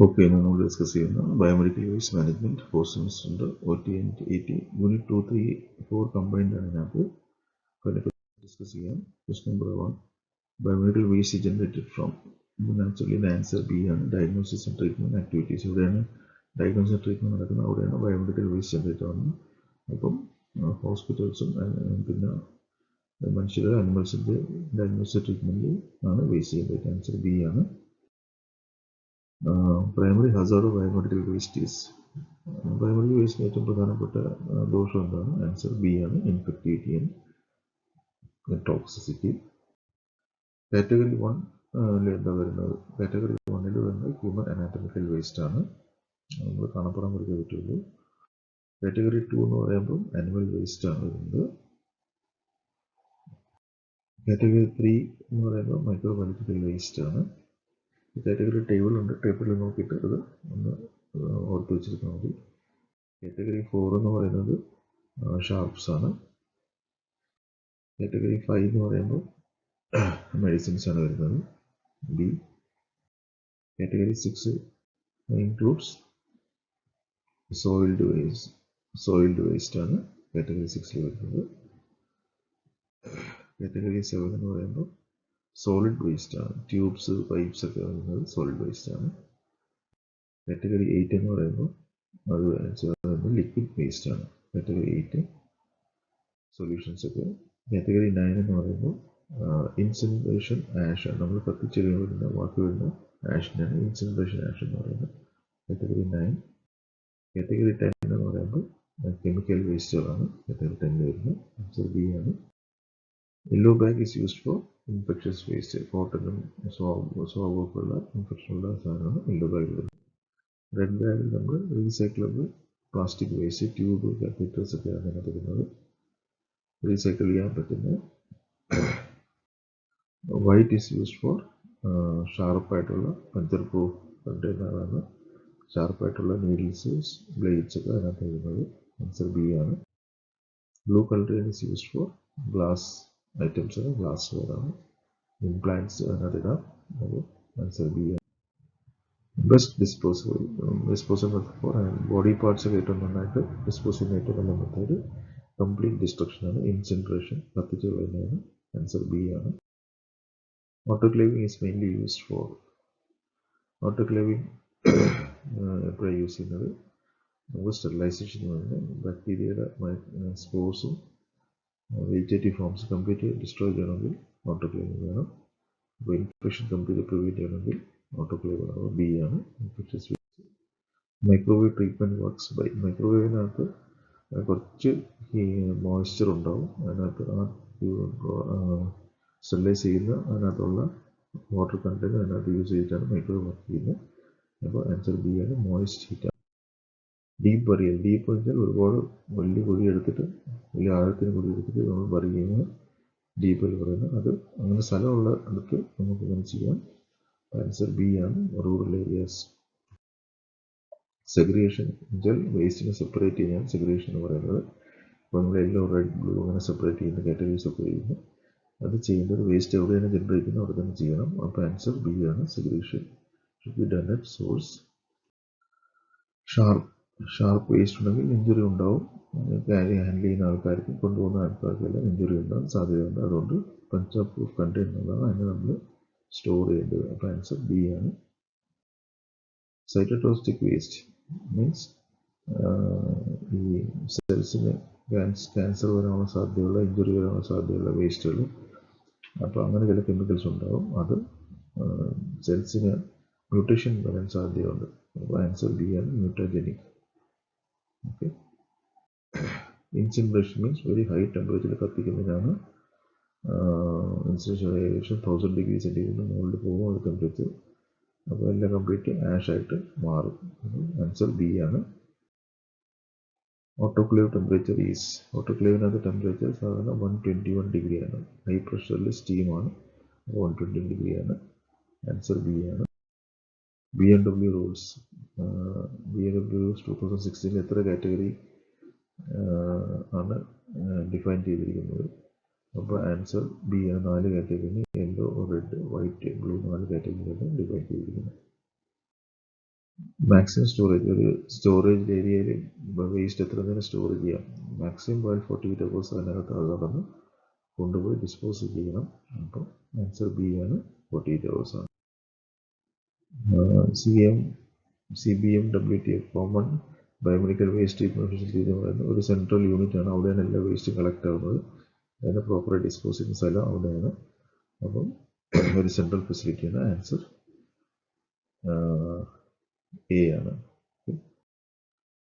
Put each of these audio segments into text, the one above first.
Okay, നമ്മൾ discuss ചെയ്യുന്ന biomedical waste management fourth സെമിസ്റ്ററിൻ്റെ OT&AT യൂണിറ്റ് 2, 3, 4 കമ്പൈൻഡ് ആണ് ഇതിനകത്ത്. ഡിസ്കസ് ചെയ്യാം. Question number 1, biomedical waste generated from. Naturally answer B ആണ്. Diagnosis and treatment activities. ഇവിടെയാണ് ഡയഗ്നോസിസ് ആൻഡ് ട്രീറ്റ്മെന്റ് നടക്കുന്നത്, അവിടെയാണ് ബയോമെഡിക്കൽ വേസ്റ്റ് ജനറേറ്റ് ആവുന്നത്. അപ്പം ഹോസ്പിറ്റൽസും പിന്നെ മനുഷ്യരുടെ അനിമൽസിൻ്റെ ഡയഗ്നോസിസ് ട്രീറ്റ്മെൻറ്റിൽ ആണ് വേസ്റ്റ് ജനറേറ്റ്. ആൻസർ ബി ആണ്. Primary hazard of biomedical waste is. Biomedical വേസ്റ്റിന് ഏറ്റവും പ്രധാനപ്പെട്ട ദോഷം എന്താണ്? ആൻസർ ബി ആണ്, ഇൻഫെക്ടിവിറ്റി ആൻഡ് ടോക്സിസിറ്റി. കാറ്റഗറി 1 എന്താ വരുന്നത്? കാറ്റഗറി 1 വരുന്നത് ഹ്യൂമൻ അനാറ്റമിക്കൽ വേസ്റ്റ് ആണ്, നമ്മൾ കാണപ്പെടാൻ കൊടുത്തേ പറ്റുള്ളൂ. കാറ്റഗറി 2 എന്ന് പറയുമ്പോൾ ആനിമൽ വേസ്റ്റ് ആണ് വരുന്നത്. കാറ്റഗറി 3 എന്ന് പറയുമ്പോൾ മൈക്രോബയോളജിക്കൽ വേസ്റ്റ് ആണ്. കാറ്റഗറി ടേബിൾ ഉണ്ട്, ടേബിളിൽ നോക്കിയിട്ട് അത് ഒന്ന് ഓർത്ത് വെച്ചിരുന്നാൽ മതി. കാറ്റഗറി 4 എന്ന് പറയുന്നത് ഷാർപ്സ് ആണ്. കാറ്റഗറി 5 എന്ന് പറയുമ്പോൾ മെഡിസിൻസ് ആണ് വരുന്നത്, B. Category 6 includes soiled waste ആണ് കാറ്റഗറി 6 വരുന്നത്. കാറ്റഗറി 7 എന്ന് പറയുമ്പോൾ സോളിഡ് വേസ്റ്റ് ആണ്, ട്യൂബ്സ് പൈപ്സ് ഒക്കെ വരുന്നത് സോളിഡ് വേസ്റ്റ് ആണ്. കാറ്റഗറി 8 എന്ന് പറയുമ്പോൾ അത് ലിക്വിഡ് വേസ്റ്റ് ആണ്, കാറ്റഗറി 8 സൊല്യൂഷൻസ് ഒക്കെ. കാറ്റഗറി 9 എന്ന് പറയുമ്പോൾ ഇൻസിനറേഷൻ ആഷ് ആണ്, നമ്മൾ കത്തിച്ച് വരുന്ന ബാക്കി വരുന്ന ആഷിനാണ് ഇൻസിനറേഷൻ ആഷ് എന്ന് പറയുന്നത്, കാറ്റഗറി 9. കാറ്റഗറി 10 എന്ന് പറയുമ്പോൾ കെമിക്കൽ വേസ്റ്റുകളാണ് കാറ്റഗറി 10 വരുന്നത്. ആൻസർ ബി ആണ്. Yellow bag is used for infectious waste. കോട്ടനും സ്വാബൊക്കെയുള്ള ഇൻഫെക്ഷനുള്ള സാധനമാണ് യെല്ലോ ബാഗ് വരുന്നത്. റെഡ് ബാഗിൽ നമ്മൾ recyclable plastic waste, tube, catheters ഒക്കെയാണ് അതിനകത്ത് വരുന്നത്, റീസൈക്കിൾ ചെയ്യാൻ പറ്റുന്ന. വൈറ്റ് ഈസ് യൂസ്ഡ് ഫോർ ഷാർപ്പായിട്ടുള്ള പഞ്ചർ പ്രൂഫ് കണ്ടെയ്നറാണ്, ഷാർപ്പായിട്ടുള്ള നീഡിൽസ്, ബ്ലേഡ്സ് ഒക്കെ അതിനകത്ത് വരുന്നത്. ആൻസർ ബി ആണ്. Blue colour is used for glass items ആണ്, ഗ്ലാസ് വെയറാണ്, ഇംപ്ലാന്റ്സ് അതിനകത്ത് ഇടാം. അത് ആൻസർ ബി ആണ്. Best disposal method for body parts ഒക്കെ ഏറ്റവും നന്നായിട്ട് ഡിസ്പോസ് ചെയ്യുന്ന ഏറ്റവും നല്ല മെത്തേഡ് കംപ്ലീറ്റ് ഡിസ്ട്രക്ഷൻ ആണ്, ഇൻസിനറേഷൻ, കത്തിച്ച് കളയുന്നതാണ്. ആൻസർ ബി ആണ്. Autoclaving is mainly used for. Autoclaving എപ്പോഴാണ് യൂസ് ചെയ്യുന്നത്? നമുക്ക് സ്റ്റെറിലൈസേഷൻ എന്ന് പറഞ്ഞാൽ ബാക്ടീരിയയുടെ സ്പോർസും വെജിറ്റേറ്റീവ് ഫോംസ് കംപ്ലീറ്റ് ഡിസ്ട്രോയ് ചെയ്യണമെങ്കിൽ ഓട്ടോക്ലേവിംഗ് വേണം. അപ്പോൾ ഇൻഫെക്ഷൻ കംപ്ലീറ്റ് പ്രിവെൻറ്റ് ചെയ്യണമെങ്കിൽ ഓട്ടോക്ലേവ് ആവുക, ബി ആണ്. Infectious waste. Microwave treatment works by. മൈക്രോവേവിനകത്ത് കുറച്ച് ഈ മോയ്സ്ചർ ഉണ്ടാവും, അതിനകത്ത് സ്റ്റെറിലൈസ് ചെയ്യുന്ന അതിനകത്തുള്ള വാട്ടർ കണ്ടന്റ് അതിനകത്ത് യൂസ് ചെയ്തിട്ടാണ് മൈക്രോവേവ് വർക്ക് ചെയ്യുന്നത്. അപ്പോൾ ആൻസർ ബി ആണ്, moist heat. Deep burial. Deep എന്ന് വെച്ചാൽ ഒരുപാട് വലിയ കുഴി എടുത്തിട്ട്, വലിയ ആഴത്തിന് കുഴി എടുത്തിട്ട് നമ്മൾ ബറി ചെയ്യുന്ന ഡീപ്പ് എന്ന് പറയുന്നത്. അത് അങ്ങനെ സ്ഥലമുള്ള അടുത്ത് നമുക്ക് ഇങ്ങനെ ചെയ്യാം. ആൻസർ ബി ആണ്, റൂറൽ ഏരിയാസ്. സെഗ്രിഗേഷൻ വെച്ചാൽ വേസ്റ്റിനെ സെപ്പറേറ്റ് ചെയ്യാൻ സെഗ്രിഗേഷൻ എന്ന് പറയുന്നത്. അപ്പോൾ നമ്മൾ യെല്ലോ, റെഡ്, ബ്ലൂ അങ്ങനെ സെപ്പറേറ്റ് ചെയ്യുന്ന കാറ്റഗറീസ് ഒക്കെ ചെയ്യുന്നു. അത് ചെയ്യേണ്ടത് വേസ്റ്റ് എവിടെയാണ് ജനറേറ്റ് ചെയ്യുന്നത് അവിടെ തന്നെ ചെയ്യണം. അപ്പോൾ ആൻസർ ബി ആണ്, segregation should be done at source. Sharp waste ഉണ്ടെങ്കിൽ ഇഞ്ചുറി ഉണ്ടാവും. ഹാൻഡിൽ ചെയ്യുന്ന ആൾക്കാർക്ക്, കൊണ്ടുപോകുന്ന ആൾക്കാർക്കെല്ലാം ഇഞ്ചുറി ഉണ്ടാകാൻ സാധ്യതയുണ്ട്. അതുകൊണ്ട് പഞ്ചർ പ്രൂഫ് കണ്ടെയ്നറിലാണ് അതിനെ നമ്മൾ സ്റ്റോർ ചെയ്യേണ്ടത്. അപ്പോൾ ആൻസർ ബി ആണ്. സൈറ്റോടോക്സിക് വേസ്റ്റ് മീൻസ് ഈ സെൽസിന് ക്യാൻസർ വരാനുള്ള സാധ്യതയുള്ള, ഇഞ്ചുറി വരാനുള്ള സാധ്യതയുള്ള വേസ്റ്റുകൾ. അപ്പോൾ അങ്ങനെ ചില കെമിക്കൽസ് ഉണ്ടാവും, അത് സെൽസിന് മ്യൂട്ടേഷൻ വരാൻ സാധ്യതയുണ്ട്. അപ്പോൾ ആൻസർ ബി ആണ്, mutagenic. Okay. Incineration means very high ടെമ്പറേച്ചറിൽ കത്തിക്കുന്നതിനാണ്. ഇൻസിനറേഷൻ ഏകദേശം 1000 ഡിഗ്രി സെൻറ്റിഗ്രേഡിന് മുകളിൽ പോകും അത് ടെമ്പറേച്ചർ. അപ്പോൾ എല്ലാം കംപ്ലീറ്റ് ആഷായിട്ട് മാറും. ആൻസർ ബി ആണ്. Autoclave temperature is. ഓട്ടോക്ലേവിനകത്ത് ടെമ്പറേച്ചർ സാധാരണ 121 ഡിഗ്രിയാണ്. ഹൈ പ്രഷറിൽ സ്റ്റീമാണ്, 120 ഡിഗ്രിയാണ്. ആൻസർ ബി ആണ്. BMW rules. BMW റൂൾസ് 2016 എത്ര കാറ്റഗറി ആണ് ഡിഫൈൻ ചെയ്തിരിക്കുന്നത്? അപ്പോൾ ആൻസർ ബി ആണ്, 4 category. Yellow, red, white, blue 4 കാറ്റഗറിയാണ് ഡിഫൈൻ ചെയ്തിരിക്കുന്നത്. മാക്സിമം സ്റ്റോറേജ്, ഒരു സ്റ്റോറേജ് ഏരിയയിൽ വേസ്റ്റ് എത്ര നേരം സ്റ്റോർ ചെയ്യാം, മാക്സിമം 48 hours അതിനകത്ത് അത് നടന്ന് കൊണ്ടുപോയി ഡിസ്പോസ് ചെയ്യണം. അപ്പോൾ ആൻസർ ബി ആണ്, 48 hours ആണ്. CBMWT common biomedical waste treatment facility എന്ന് പറയുന്ന ഒരു സെൻട്രൽ യൂണിറ്റ് ആണ്. അവിടെയാണ് എല്ലാ വേസ്റ്റ് കളക്ട് ആവുന്നത്. അതിനെ പ്രോപ്പറായി ഡിസ്പോസ് ചെയ്യുന്ന സ്ഥലം അവിടെയാണ്. അപ്പം ഒരു സെൻട്രൽ ഫെസിലിറ്റിയാണ്. ആൻസർ എ ആണ്.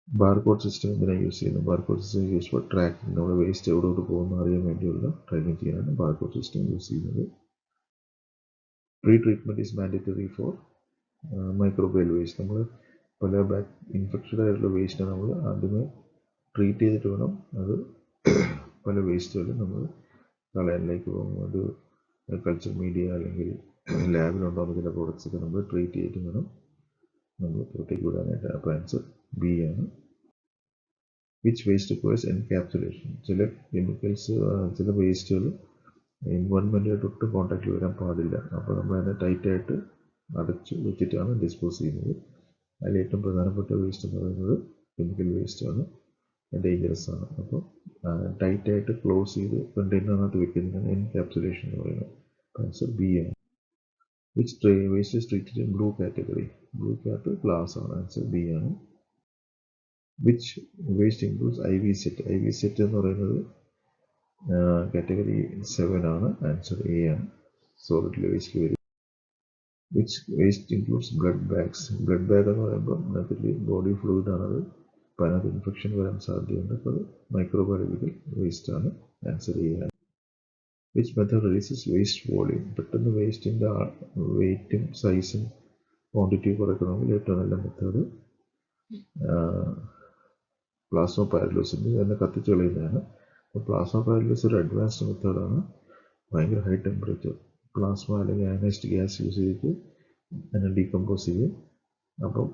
ബാർകോഡ് സിസ്റ്റം എന്തിനാണ് യൂസ് ചെയ്യുന്നത്? Barcode system use for tracking. നമ്മുടെ വേസ്റ്റ് എവിടോട്ട് പോകുന്ന അറിയാൻ വേണ്ടിയുള്ള ട്രാക്കിംഗ് ചെയ്യാനാണ് ബാർകോഡ് സിസ്റ്റം യൂസ് ചെയ്യുന്നത്. Pre treatment is mandatory four microbial waste. നമ്മൾ പല ഇൻഫെക്റ്റഡ് ആയിട്ടുള്ള വേസ്റ്റ് നമ്മൾ ആദ്യമേ ട്രീറ്റ് ചെയ്തിട്ട് വേണം അത് പല വേസ്റ്റുകളും നമ്മൾ കളയാനിലേക്ക് പോകും. അത് കൾച്ചർ മീഡിയ അല്ലെങ്കിൽ ലാബിലുണ്ടാകുന്ന ചില പ്രോഡക്ട്സ് ഒക്കെ നമ്മൾ ട്രീറ്റ് ചെയ്തിട്ട് വേണം നമ്മൾ പുറത്തേക്ക് വിടാനായിട്ട്. അപ്പോൾ ആൻസർ ബി ആണ്. Which waste requires encapsulation. ചില കെമിക്കൽസ്, ചില വേസ്റ്റുകൾ എൻവയോൺമെൻറ്റുമായിട്ട് ഒട്ടും കോൺടാക്റ്റിൽ വരാൻ പാടില്ല. അപ്പോൾ നമ്മൾ അതിനെ ടൈറ്റായിട്ട് അടച്ചു വെച്ചിട്ടാണ് ഡിസ്പോസ് ചെയ്യുന്നത്. അതിൽ ഏറ്റവും പ്രധാനപ്പെട്ട വേസ്റ്റ് എന്ന് പറയുന്നത് കെമിക്കൽ വേസ്റ്റാണ്, ഡേഞ്ചറസ് ആണ്. അപ്പോൾ ടൈറ്റായിട്ട് ക്ലോസ് ചെയ്ത് കണ്ടെയ്നറിനകത്ത് വെക്കുന്നതിനാണ് എൻകാപ്സുലേഷൻ എന്ന് പറയുന്നത്. ആൻസർ ബി ആണ്. Which waste is treated in blue category. Blue category glass ആണ്. ആൻസർ ബി ആണ്. Which waste includes IV set. IV set എന്ന് പറയുന്നത് കാറ്റഗറി 7 ആണ്. ആൻസർ എ ആണ്, സോളിഡ് വേസ്റ്റിൽ വരും. Which waste includes blood bags. Blood bag എന്ന് പറയുമ്പോൾ അതിൽ ബോഡി ഫ്ലൂയിഡ് ആണത്. അപ്പോൾ അതിനകത്ത് ഇൻഫെക്ഷൻ വരാൻ സാധ്യതയുണ്ട്. അപ്പോൾ അത് മൈക്രോബയോളജിക്കൽ വേസ്റ്റ് ആണ്. ആൻസർ എ ആണ്. Which method releases waste volume. പെട്ടെന്ന് വേസ്റ്റിൻ്റെ വെയിറ്റും സൈസും ക്വാണ്ടിറ്റി കുറയ്ക്കണമെങ്കിൽ ഏറ്റവും നല്ല മെത്തേഡ് പ്ലാസ്മ പാരലോസിൻ്റെ തന്നെ കത്തിച്ച് കളയുന്നതാണ്. അപ്പോൾ പ്ലാസ്മ പാരലോസ് ഒരു അഡ്വാൻസ്ഡ് മെത്തേഡാണ്. ഭയങ്കര ഹൈ ടെമ്പറേച്ചർ പ്ലാസ്മ അല്ലെങ്കിൽ അയനൈസ്ഡ് ഗ്യാസ് യൂസ് ചെയ്തിട്ട് അതിനെ ഡീകമ്പോസ് ചെയ്യും. അപ്പം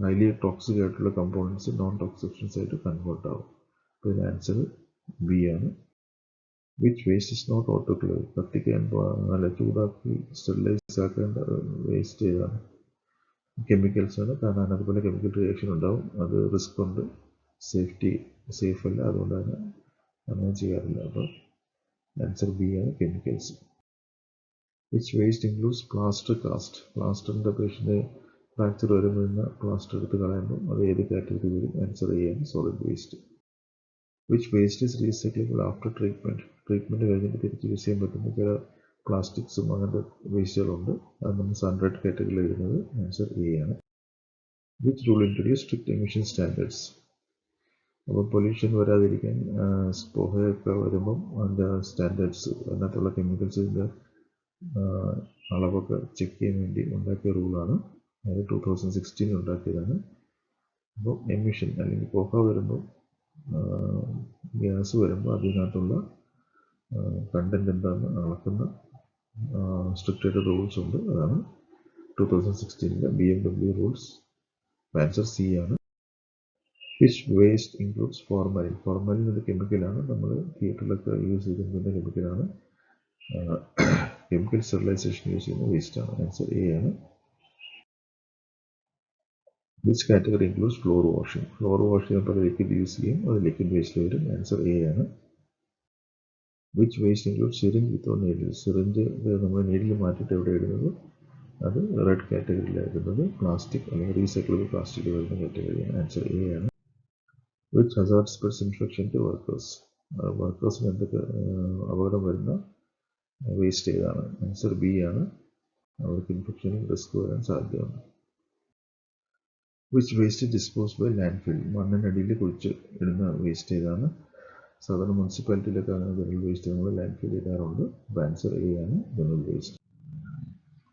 ഹൈലി ടോക്സിക് ആയിട്ടുള്ള കമ്പോണൻസ് നോൺ ടോക്സിക് സബ്സ്റ്റൻസ് ആയിട്ട് കൺവേർട്ട് ആവും. അപ്പോൾ ഇതിന് ആൻസർ ബി ആണ്. Which waste is not autoclave. കത്തിക്കാൻ നല്ല ചൂടാക്കി സ്റ്റെറിലൈസ് ആക്കേണ്ട വേസ്റ്റ് ഏതാണ്? കെമിക്കൽസ് ആണ്. കാരണം അതിനതുപോലെ കെമിക്കൽ റിയാക്ഷൻ ഉണ്ടാവും. അത് റിസ്ക് ഉണ്ട്, സേഫ് അല്ല. അതുകൊണ്ടാണ് അങ്ങനെ ചെയ്യാറില്ല. അപ്പോൾ ആൻസർ ബി ആണ്, chemicals. Which waste includes plaster cast. പ്ലാസ്റ്ററിൻ്റെ പേഷ്യൻ്റ് ഫ്രാക്ചർ വരുമ്പോൾ പ്ലാസ്റ്റർ എടുത്ത് കളയുമ്പോൾ അത് ഏത് കാറ്റഗറി വരും? ആൻസർ എ ആണ്, solid waste. Which waste is recyclable after treatment. Treatment കഴിഞ്ഞിട്ട് തിരിച്ച് യൂസ് ചെയ്യാൻ പറ്റുന്ന ചില പ്ലാസ്റ്റിക്സും അങ്ങനത്തെ വേസ്റ്റുകളുണ്ട്. അത് നമ്മൾ സൺറൈഡ് കാറ്റഗറിയിൽ വരുന്നത്. ആൻസർ എ ആണ്. Which rule introduce strict emission standards. അപ്പോൾ പൊല്യൂഷൻ വരാതിരിക്കാൻ പുകയൊക്കെ വരുമ്പം അതിൻ്റെ സ്റ്റാൻഡേർഡ്സ്, അതിനകത്തുള്ള കെമിക്കൽസിൻ്റെ അളവൊക്കെ ചെക്ക് ചെയ്യാൻ വേണ്ടി ഉണ്ടാക്കിയ റൂളാണ്. അത് 2016 ഉണ്ടാക്കിയതാണ്. അപ്പോൾ എമിഷൻ അല്ലെങ്കിൽ പുക വരുമ്പോൾ, ഗ്യാസ് വരുമ്പോൾ അതിനകത്തുള്ള കണ്ടന്റ് എന്താണെന്ന് അളക്കുന്ന സ്ട്രിക്റ്റ് ആയിട്ട് റൂൾസ് ഉണ്ട്. അതാണ് 2016 BMW റൂൾസ്. ആൻസർ സി ആണ്. Which waste includes formalin. Formalin ഒരു കെമിക്കലാണ്, നമ്മൾ തിയേറ്ററിലൊക്കെ യൂസ് ചെയ്തിരിക്കുന്ന കെമിക്കലാണ്. കെമിക്കൽ സ്റ്റെറിലൈസേഷൻ യൂസ് ചെയ്യുന്ന വേസ്റ്റാണ്. ആൻസർ എ ആണ്. Which category includes floor washing. Floor wash ചെയ്യാൻ പല ലിക്വിഡ് യൂസ് ചെയ്യും, അത് ലിക്വിഡ് വേസ്റ്റിൽ വരും. ആൻസർ എ ആണ്. Which waste include syringe without needle. Syringe നമ്മൾ നീഡിൽ മാറ്റിയിട്ട് എവിടെ ഇടുന്നത്, അത് റെഡ് കാറ്റഗറിയിലായിരുന്നത്. പ്ലാസ്റ്റിക് അല്ലെങ്കിൽ റീസൈക്കിളബിൾ പ്ലാസ്റ്റിക് വരുന്ന കാറ്റഗറിയാണ്. ആൻസർ എ ആണ്. Which hazard spreads infection to workers. വർക്കേഴ്സിന് എന്തൊക്കെ അപകടം വരുന്ന വേസ്റ്റ് ഏതാണ്? ആൻസർ ബി ആണ്, അവർക്ക് ഇൻഫെക്ഷനും റിസ്ക് വരാൻ സാധ്യതയുണ്ട്. Which waste dispose by landfill. മണ്ണിനടിയിൽ കുഴിച്ച് ഇടുന്ന വേസ്റ്റ് ഏതാണ്? സാധാരണ മുനിസിപ്പാലിറ്റിയിലൊക്കെ ജനറൽ വേസ്റ്റ് നമ്മൾ ലാൻഡ് ഫിൽ ചെയ്താറുണ്ട്. ആൻസർ എ ആണ്, general waste.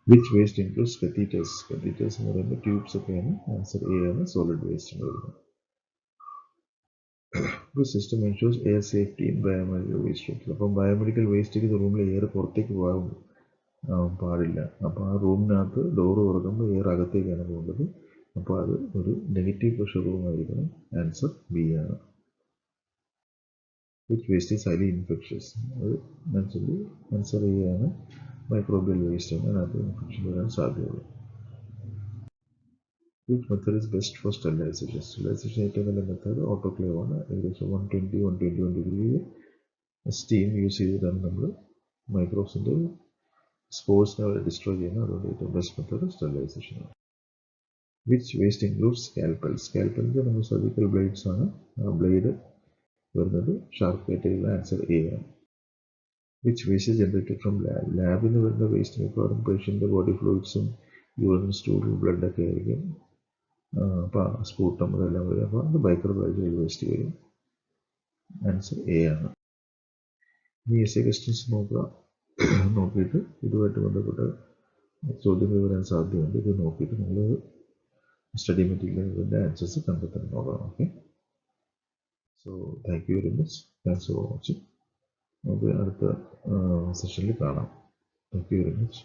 Which waste includes catheters. Catheters എന്ന് പറയുമ്പോൾ ട്യൂബ്സ് ഒക്കെയാണ്. ആൻസർ എ ആണ്, സോളിഡ് വേസ്റ്റ് വരുന്നത്. ഒരു system ensures air safety in biomedical waste rooms. അപ്പം ബയോമെഡിക്കൽ വേസ്റ്റ് റൂമിൽ എയർ പുറത്തേക്ക് പോകാൻ പാടില്ല. അപ്പോൾ ആ റൂമിനകത്ത് ഡോറ് തുറക്കുമ്പോൾ എയർ അകത്തേക്കാണ് പോകേണ്ടത്. അപ്പോൾ അത് ഒരു നെഗറ്റീവ് പ്രഷർ റൂമായിരിക്കണം. ആൻസർ ബി ആണ്. Which waste is highly infectious. അത് ആൻസർ എ ആണ്, മൈക്രോബിയൽ വേസ്റ്റാണ് അതിനകത്ത് ഇൻഫെക്ഷൻ വരാൻ സാധ്യതയുള്ളൂ. Which method is best for sterilization? Sterilization ഏറ്റവും നല്ല മെത്തേഡ് ഓട്ടോക്ലേവ് ആണ്. ഏകദേശം 121 ഡിഗ്രി സ്റ്റീം യൂസ് ചെയ്തിട്ടാണ് നമ്മൾ മൈക്രോബ്സിൻ്റെ സ്പോർട്സിനെ അവരെ ഡിസ്ട്രോയ് ചെയ്യുന്നത്. അതുകൊണ്ട് ഏറ്റവും ബെസ്റ്റ് മെത്തേഡ് സ്റ്റെറിലൈസേഷൻ ആണ്. Which waste includes scalpel. സ്കാൽപ്പലിൻ്റെ നമ്മൾ സർജിക്കൽ ബ്ലേഡ്സ് ആണ്. ആ ബ്ലേഡ് വരുന്നത് ഷാർപ്പ് ആയിട്ടുള്ള ആൻസർ എ ആണ്. Which waste generated from lab. ലാബിൽ നിന്ന് വരുന്ന വേസ്റ്റ് മിക്കവാറും പേഷ്യൻ്റെ ബോഡി ഫ്ലൂയിഡ്സും യൂറിൻ സ്റ്റൂളും ബ്ലഡൊക്കെ ആയിരിക്കും. സ്പൂട്ടം അതെല്ലാം വരും. അപ്പോൾ അത് മൈക്രോബയോളജിക്കൽ വേസ്റ്റ് വരും. ആൻസർ എ ആണ്. ഇനി എസ് എ ക്വസ്റ്റ്യൻസ് നോക്കിയിട്ട് ഇതുമായിട്ട് ബന്ധപ്പെട്ട ചോദ്യങ്ങൾ വരാൻ സാധ്യതയുണ്ട്. ഇത് നോക്കിയിട്ട് നിങ്ങൾ സ്റ്റഡി മെറ്റീരിയലിൻ്റെ ആൻസേഴ്സ് കണ്ടെത്താൻ നോക്കണം. Okay, so thank you very much. Thanks for watching. നമുക്ക് അടുത്ത സെഷനിൽ കാണാം. Thank you very much.